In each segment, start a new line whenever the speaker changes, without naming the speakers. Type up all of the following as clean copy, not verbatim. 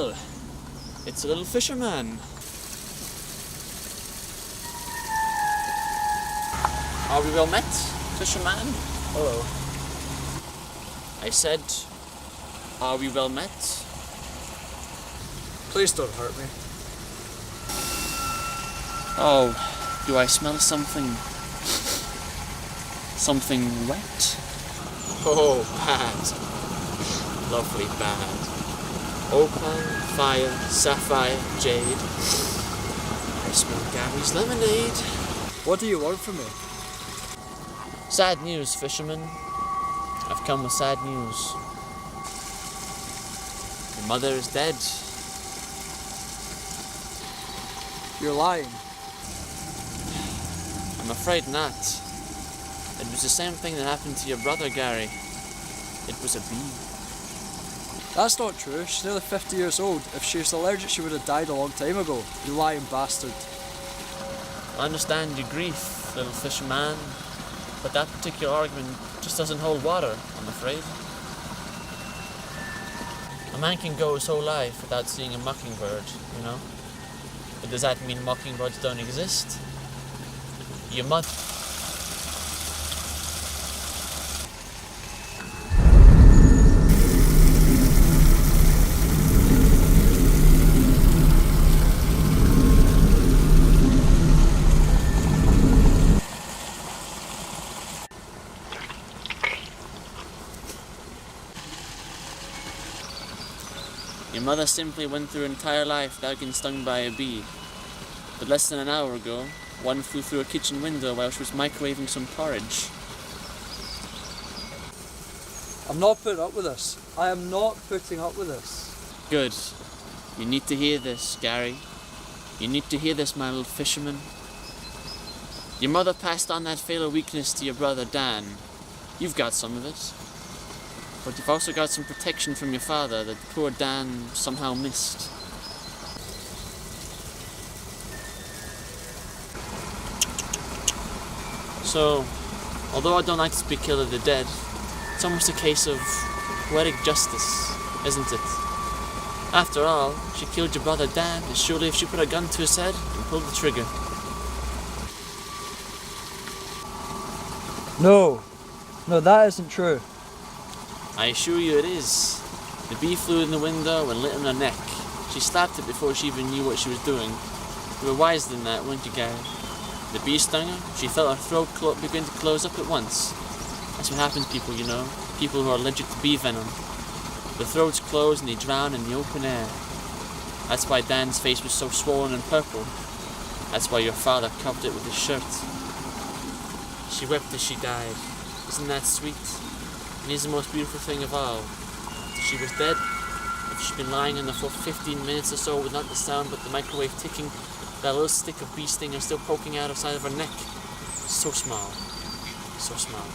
well, it's a little fisherman. Are we well met, fisherman?
Hello.
I said, are we well met?
Please don't hurt me.
Oh, do I smell something? Something wet? Oh, bad. Lovely bad. Opal, fire, sapphire, jade. I smell Gary's lemonade.
What do you want from me?
Sad news, fisherman. I've come with sad news. Your mother is dead.
You're lying.
I'm afraid not. It was the same thing that happened to your brother, Gary. It was a bee.
That's not true. She's nearly 50 years old. If she was allergic, she would have died a long time ago. You lying bastard.
I understand your grief, little fisherman, but that particular argument just doesn't hold water, I'm afraid. A man can go his whole life without seeing a mockingbird, you know? But does that mean mockingbirds don't exist? Your mother... Your mother simply went through her entire life without getting stung by a bee. But less than an hour ago, one flew through a kitchen window while she was microwaving some porridge.
I'm not putting up with this. I am not putting up with this.
Good. You need to hear this, Gary. You need to hear this, my little fisherman. Your mother passed on that fatal weakness to your brother, Dan. You've got some of it. But you've also got some protection from your father that poor Dan somehow missed. So, although I don't like to speak ill of the dead, it's almost a case of poetic justice, isn't it? After all, she killed your brother Dan, and surely if she put a gun to his head and pulled the trigger.
No, that isn't true.
I assure you it is. The bee flew in the window and lit on her neck. She slapped it before she even knew what she was doing. You were wiser than that, weren't you, Gary? The bee stung her. She felt her throat begin to close up at once. That's what happens to people, you know. People who are allergic to bee venom. The throats close and they drown in the open air. That's why Dan's face was so swollen and purple. That's why your father covered it with his shirt. She wept as she died. Isn't that sweet? And here's the most beautiful thing of all. If she was dead, if she'd been lying on the floor 15 minutes or so with not the sound but the microwave ticking, that little stick of bee stinger still poking out of the side of her neck. So small. So small.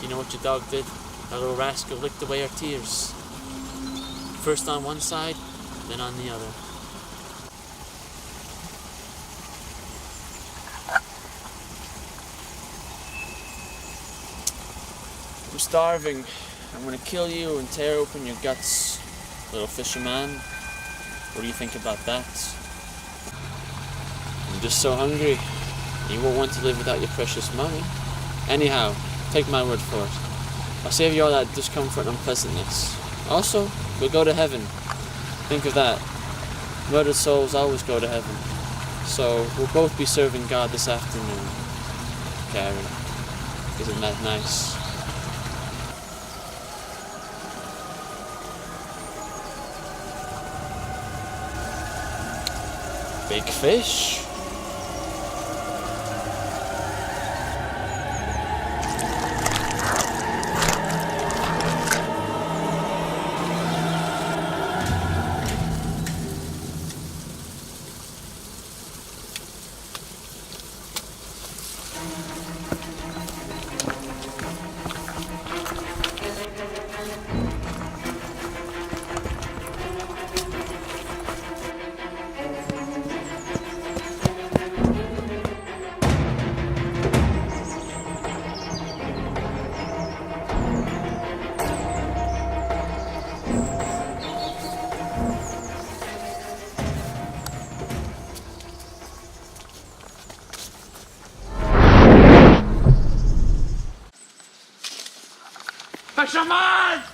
You know what your dog did? That little rascal licked away her tears. First on one side, then on the other. I'm starving. I'm gonna kill you and tear open your guts, little fisherman. What do you think about that? I'm just so hungry. You won't want to live without your precious money. Anyhow, take my word for it. I'll save you all that discomfort and unpleasantness. Also, we'll go to heaven. Think of that. Murdered souls always go to heaven. So, we'll both be serving God this afternoon. Gary, isn't that nice? Big fish.
Fisherman!